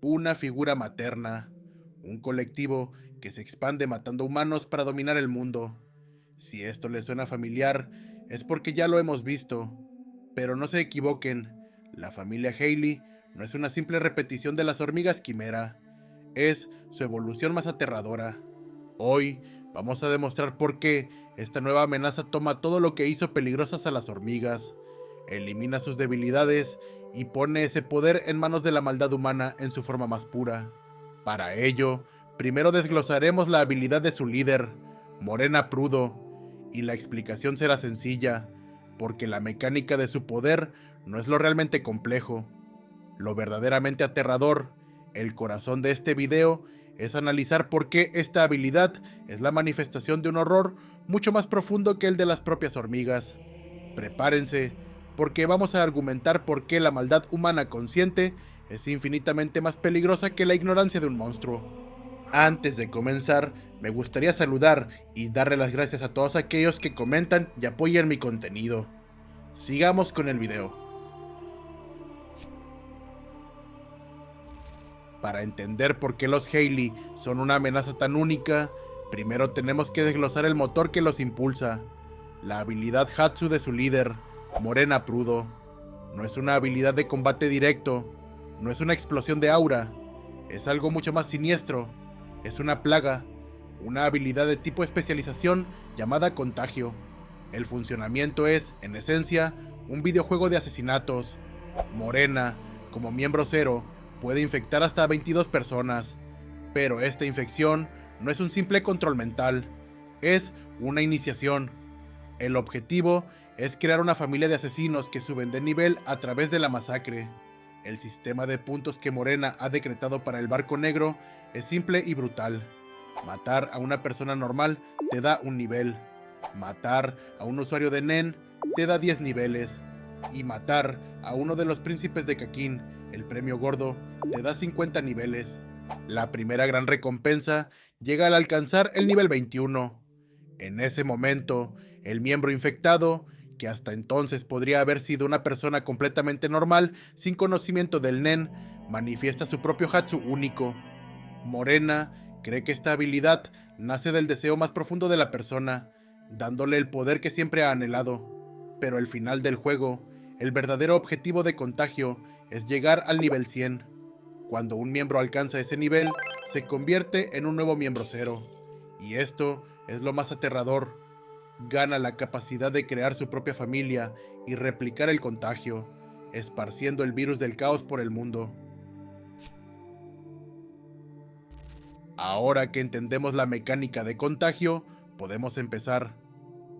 Una figura materna, un colectivo que se expande matando humanos para dominar el mundo. Si esto les suena familiar, es porque ya lo hemos visto. Pero no se equivoquen, la familia Haley no es una simple repetición de las hormigas quimera, es su evolución más aterradora. Hoy vamos a demostrar por qué esta nueva amenaza toma todo lo que hizo peligrosas a las hormigas, elimina sus debilidades y pone ese poder en manos de la maldad humana en su forma más pura. Para ello, primero desglosaremos la habilidad de su líder, Morena Prudo, y la explicación será sencilla, porque la mecánica de su poder no es lo realmente complejo. Lo verdaderamente aterrador, el corazón de este video, es analizar por qué esta habilidad es la manifestación de un horror mucho más profundo que el de las propias hormigas. Prepárense, porque vamos a argumentar por qué la maldad humana consciente es infinitamente más peligrosa que la ignorancia de un monstruo. Antes de comenzar, me gustaría saludar y darle las gracias a todos aquellos que comentan y apoyan mi contenido. Sigamos con el video. Para entender por qué los Haley son una amenaza tan única, primero tenemos que desglosar el motor que los impulsa, la habilidad Hatsu de su líder, Morena Prudo. No es una habilidad de combate directo, no es una explosión de aura, es algo mucho más siniestro, es una plaga, una habilidad de tipo especialización llamada contagio. El funcionamiento es, en esencia, un videojuego de asesinatos. Morena, como miembro cero, puede infectar hasta 22 personas, pero esta infección no es un simple control mental, es una iniciación. El objetivo es crear una familia de asesinos que suben de nivel a través de la masacre. El sistema de puntos que Morena ha decretado para el barco negro es simple y brutal. Matar a una persona normal te da un nivel. Matar a un usuario de Nen te da 10 niveles. Y matar a uno de los príncipes de Kakin, el premio gordo, te da 50 niveles. La primera gran recompensa llega al alcanzar el nivel 21. En ese momento, el miembro infectado, que hasta entonces podría haber sido una persona completamente normal sin conocimiento del Nen, manifiesta su propio Hatsu único. Morena cree que esta habilidad nace del deseo más profundo de la persona, dándole el poder que siempre ha anhelado. Pero al final del juego, el verdadero objetivo de contagio es llegar al nivel 100. Cuando un miembro alcanza ese nivel, se convierte en un nuevo miembro cero. Y esto es lo más aterrador. Gana la capacidad de crear su propia familia y replicar el contagio, esparciendo el virus del caos por el mundo. Ahora que entendemos la mecánica de contagio, podemos empezar.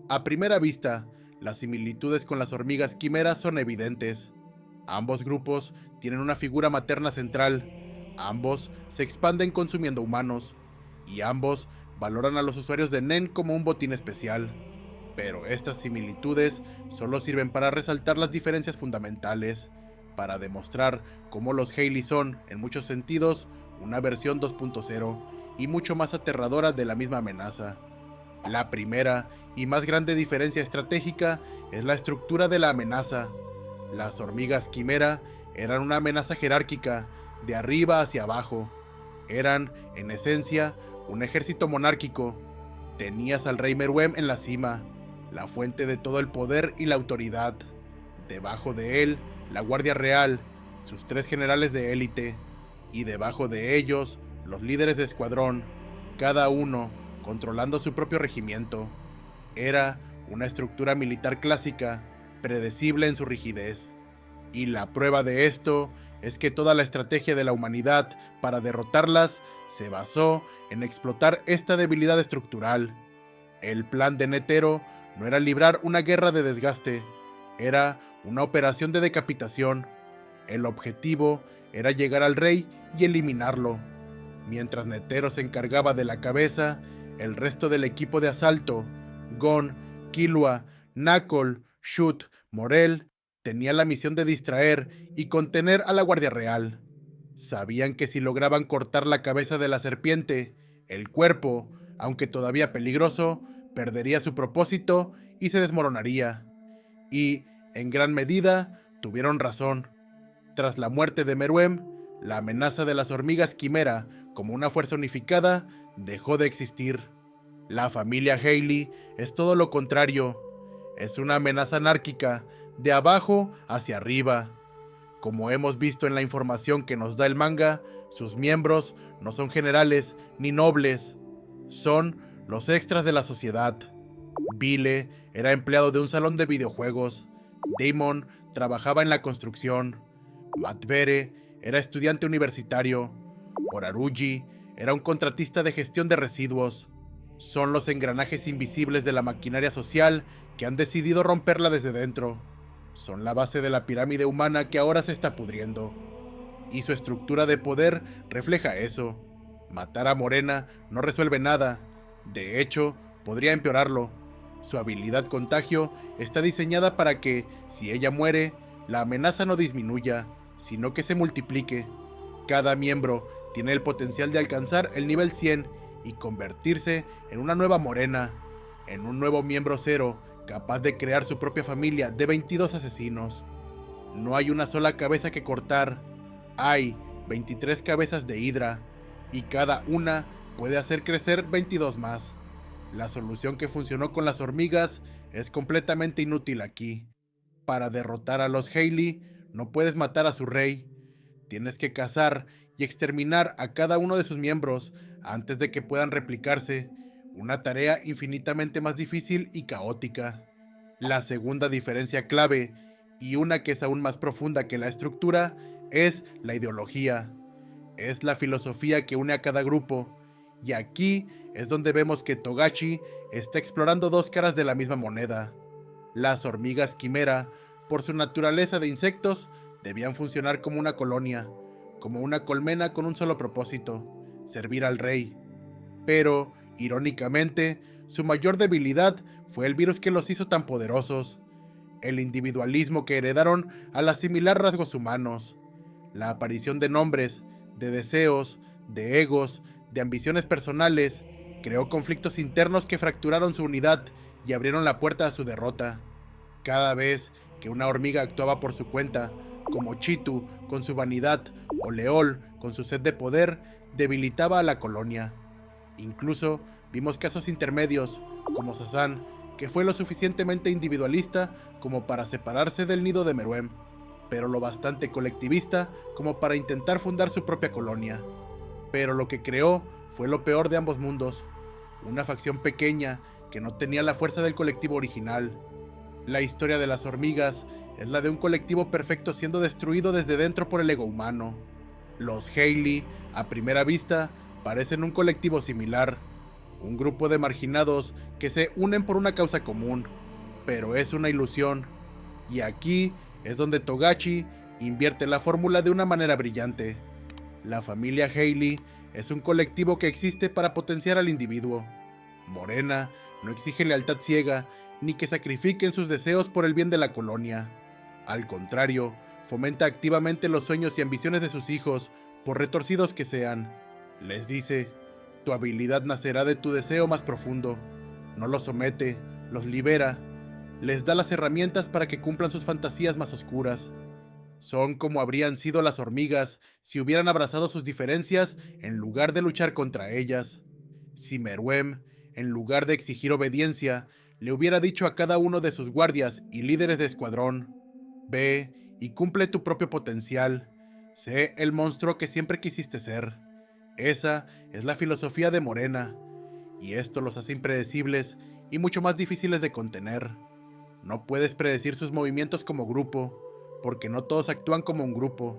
A primera vista, las similitudes con las hormigas quimeras son evidentes. Ambos grupos tienen una figura materna central, ambos se expanden consumiendo humanos, y ambos valoran a los usuarios de Nen como un botín especial. Pero estas similitudes solo sirven para resaltar las diferencias fundamentales, para demostrar cómo los Haley son, en muchos sentidos, una versión 2.0 y mucho más aterradora de la misma amenaza. La primera y más grande diferencia estratégica es la estructura de la amenaza. Las hormigas quimera eran una amenaza jerárquica, de arriba hacia abajo. Eran, en esencia, un ejército monárquico. Tenías al rey Meruem en la cima, la fuente de todo el poder y la autoridad. Debajo de él, la Guardia Real, sus tres generales de élite, y debajo de ellos, los líderes de escuadrón, cada uno controlando su propio regimiento. Era una estructura militar clásica, predecible en su rigidez. Y la prueba de esto es que toda la estrategia de la humanidad para derrotarlas se basó en explotar esta debilidad estructural. El plan de Netero no era librar una guerra de desgaste, era una operación de decapitación. El objetivo era llegar al rey y eliminarlo. Mientras Netero se encargaba de la cabeza, el resto del equipo de asalto, Gon, Killua, Knuckle, Shoot, Morel, tenía la misión de distraer y contener a la Guardia Real. Sabían que si lograban cortar la cabeza de la serpiente, el cuerpo, aunque todavía peligroso, perdería su propósito y se desmoronaría. Y, en gran medida, tuvieron razón. Tras la muerte de Meruem, La amenaza de las hormigas quimera como una fuerza unificada dejó de existir. La familia Haley es todo lo contrario. Es una amenaza anárquica, de abajo hacia arriba. Como hemos visto en la información que nos da el manga, sus miembros no son generales ni nobles, son los extras de la sociedad. Bile era empleado de un salón de videojuegos. Damon trabajaba en la construcción. Matvere era estudiante universitario. Oraruji era un contratista de gestión de residuos. Son los engranajes invisibles de la maquinaria social que han decidido romperla desde dentro. Son la base de la pirámide humana que ahora se está pudriendo. Y su estructura de poder refleja eso. Matar a Morena no resuelve nada. De hecho, podría empeorarlo. Su habilidad contagio está diseñada para que, si ella muere, la amenaza no disminuya, sino que se multiplique. Cada miembro tiene el potencial de alcanzar el nivel 100 y convertirse en una nueva Morena, en un nuevo miembro cero, capaz de crear su propia familia de 22 asesinos. No hay una sola cabeza que cortar, hay 23 cabezas de Hydra, y cada una puede hacer crecer 22 más. La solución que funcionó con las hormigas es completamente inútil aquí. Para derrotar a los Haley, no puedes matar a su rey. Tienes que cazar y exterminar a cada uno de sus miembros antes de que puedan replicarse, una tarea infinitamente más difícil y caótica. La segunda diferencia clave, y una que es aún más profunda que la estructura, es la ideología. Es la filosofía que une a cada grupo, y aquí es donde vemos que Togashi está explorando dos caras de la misma moneda. Las hormigas quimera, por su naturaleza de insectos, debían funcionar como una colonia, como una colmena con un solo propósito: servir al rey. Pero, irónicamente, su mayor debilidad fue el virus que los hizo tan poderosos, el individualismo que heredaron al asimilar rasgos humanos, la aparición de nombres, de deseos, de egos, de ambiciones personales, creó conflictos internos que fracturaron su unidad y abrieron la puerta a su derrota. Cada vez que una hormiga actuaba por su cuenta, como Chitu con su vanidad o Leol con su sed de poder, debilitaba a la colonia. Incluso vimos casos intermedios, como Sazan, que fue lo suficientemente individualista como para separarse del nido de Meruem, pero lo bastante colectivista como para intentar fundar su propia colonia. Pero lo que creó fue lo peor de ambos mundos, una facción pequeña que no tenía la fuerza del colectivo original. La historia de las hormigas es la de un colectivo perfecto siendo destruido desde dentro por el ego humano. Los Haley, a primera vista, parecen un colectivo similar, un grupo de marginados que se unen por una causa común, pero es una ilusión, y aquí es donde Togashi invierte la fórmula de una manera brillante. La familia Haley es un colectivo que existe para potenciar al individuo. Morena no exige lealtad ciega, ni que sacrifiquen sus deseos por el bien de la colonia. Al contrario, fomenta activamente los sueños y ambiciones de sus hijos, por retorcidos que sean. Les dice: tu habilidad nacerá de tu deseo más profundo. No los somete, los libera. Les da las herramientas para que cumplan sus fantasías más oscuras. Son como habrían sido las hormigas si hubieran abrazado sus diferencias en lugar de luchar contra ellas. Si Meruem, en lugar de exigir obediencia, le hubiera dicho a cada uno de sus guardias y líderes de escuadrón: ve y cumple tu propio potencial, sé el monstruo que siempre quisiste ser. Esa es la filosofía de Morena, y esto los hace impredecibles y mucho más difíciles de contener. No puedes predecir sus movimientos como grupo, porque no todos actúan como un grupo.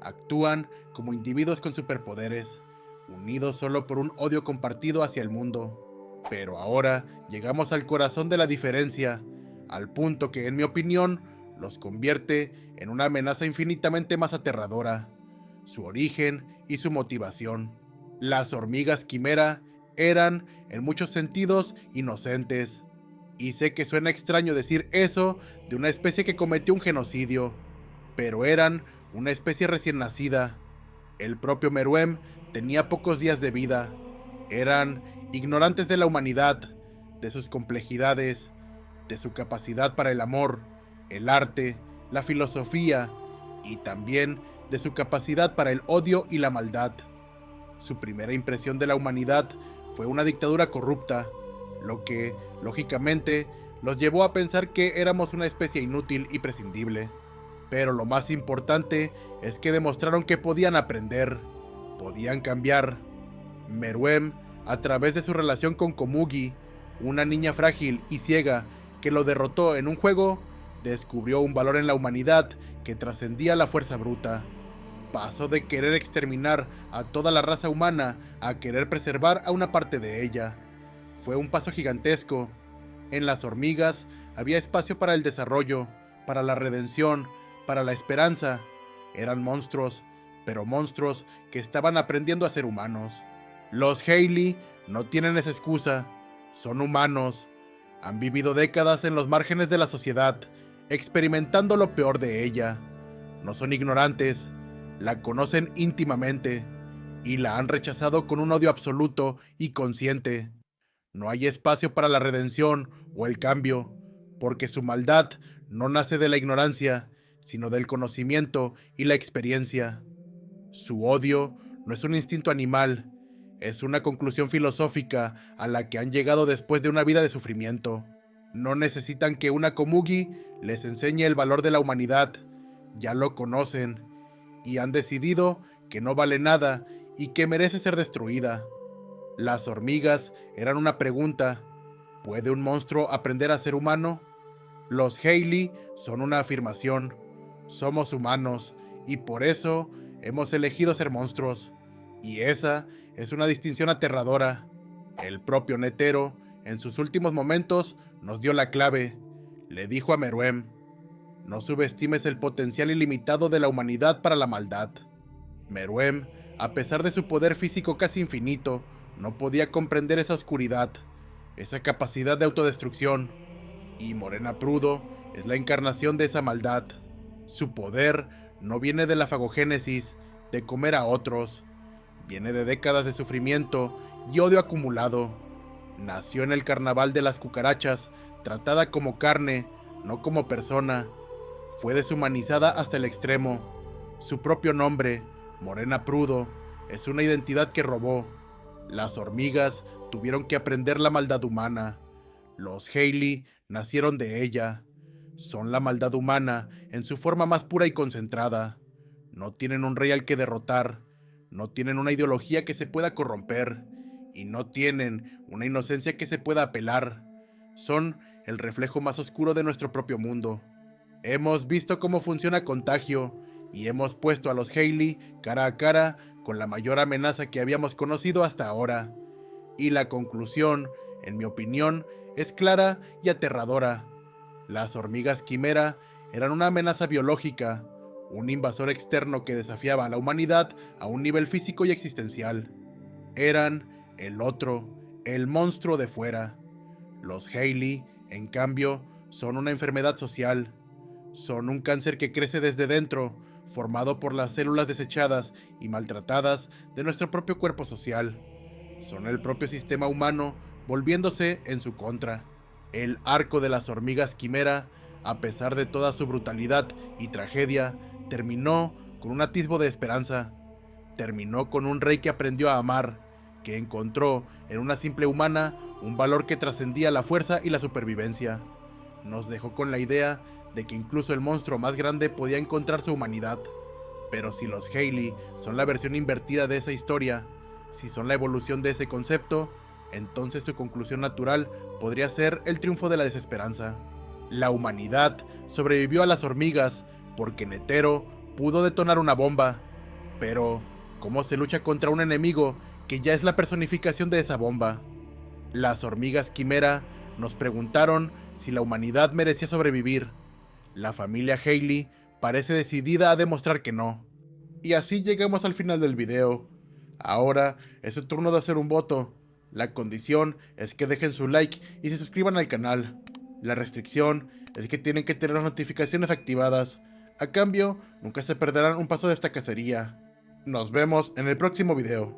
Actúan como individuos con superpoderes, unidos solo por un odio compartido hacia el mundo. Pero ahora llegamos al corazón de la diferencia, al punto que, en mi opinión, los convierte en una amenaza infinitamente más aterradora: su origen y su motivación. Las hormigas quimera eran, en muchos sentidos, inocentes. Y sé que suena extraño decir eso de una especie que cometió un genocidio, pero eran una especie recién nacida. El propio Meruem tenía pocos días de vida. Eran ignorantes de la humanidad, de sus complejidades, de su capacidad para el amor, el arte, la filosofía y también de su capacidad para el odio y la maldad. Su primera impresión de la humanidad fue una dictadura corrupta, lo que, lógicamente, los llevó a pensar que éramos una especie inútil y prescindible. Pero lo más importante es que demostraron que podían aprender, podían cambiar. Meruem, a través de su relación con Komugi, una niña frágil y ciega que lo derrotó en un juego, descubrió un valor en la humanidad que trascendía la fuerza bruta. Pasó de querer exterminar a toda la raza humana a querer preservar a una parte de ella. Fue un paso gigantesco. En las hormigas había espacio para el desarrollo, para la redención, para la esperanza. Eran monstruos, pero monstruos que estaban aprendiendo a ser humanos. Los Hailey no tienen esa excusa. Son humanos. Han vivido décadas en los márgenes de la sociedad, experimentando lo peor de ella. No son ignorantes, la conocen íntimamente y la han rechazado con un odio absoluto y consciente. No hay espacio para la redención o el cambio, porque su maldad no nace de la ignorancia, sino del conocimiento y la experiencia. Su odio no es un instinto animal, es una conclusión filosófica a la que han llegado después de una vida de sufrimiento. No necesitan que una Komugi les enseñe el valor de la humanidad, ya lo conocen, y han decidido que no vale nada y que merece ser destruida. Las hormigas eran una pregunta: ¿puede un monstruo aprender a ser humano? Los Hailey son una afirmación: somos humanos, y por eso hemos elegido ser monstruos. Y esa es una distinción aterradora. El propio Netero, en sus últimos momentos, nos dio la clave. Le dijo a Meruem: no subestimes el potencial ilimitado de la humanidad para la maldad. Meruem, a pesar de su poder físico casi infinito, no podía comprender esa oscuridad, esa capacidad de autodestrucción. Y Morena Prudo es la encarnación de esa maldad. Su poder no viene de la fagogénesis, de comer a otros. Viene de décadas de sufrimiento y odio acumulado. Nació en el carnaval de las cucarachas, tratada como carne, no como persona. Fue deshumanizada hasta el extremo. Su propio nombre, Morena Prudo, es una identidad que robó. Las hormigas tuvieron que aprender la maldad humana. Los Hailey nacieron de ella. Son la maldad humana en su forma más pura y concentrada. No tienen un rey al que derrotar. No tienen una ideología que se pueda corromper. Y no tienen una inocencia que se pueda apelar. Son el reflejo más oscuro de nuestro propio mundo. Hemos visto cómo funciona Contagio y hemos puesto a los Hailey cara a cara con la mayor amenaza que habíamos conocido hasta ahora. Y la conclusión, en mi opinión, es clara y aterradora. Las hormigas quimera eran una amenaza biológica, un invasor externo que desafiaba a la humanidad a un nivel físico y existencial. Eran el otro, el monstruo de fuera. Los Hailey, en cambio, son una enfermedad social. Son un cáncer que crece desde dentro, formado por las células desechadas y maltratadas de nuestro propio cuerpo social. Son el propio sistema humano volviéndose en su contra. El arco de las hormigas quimera, a pesar de toda su brutalidad y tragedia, terminó con un atisbo de esperanza. Terminó con un rey que aprendió a amar, que encontró en una simple humana un valor que trascendía la fuerza y la supervivencia. Nos dejó con la idea de que incluso el monstruo más grande podía encontrar su humanidad. Pero si los Hailey son la versión invertida de esa historia, si son la evolución de ese concepto, entonces su conclusión natural podría ser el triunfo de la desesperanza. La humanidad sobrevivió a las hormigas porque Netero pudo detonar una bomba. Pero, ¿cómo se lucha contra un enemigo que ya es la personificación de esa bomba? Las hormigas quimera nos preguntaron si la humanidad merecía sobrevivir. La familia Hailey parece decidida a demostrar que no. Y así llegamos al final del video. Ahora es su turno de hacer un voto. La condición es que dejen su like y se suscriban al canal. La restricción es que tienen que tener las notificaciones activadas. A cambio, nunca se perderán un paso de esta cacería. Nos vemos en el próximo video.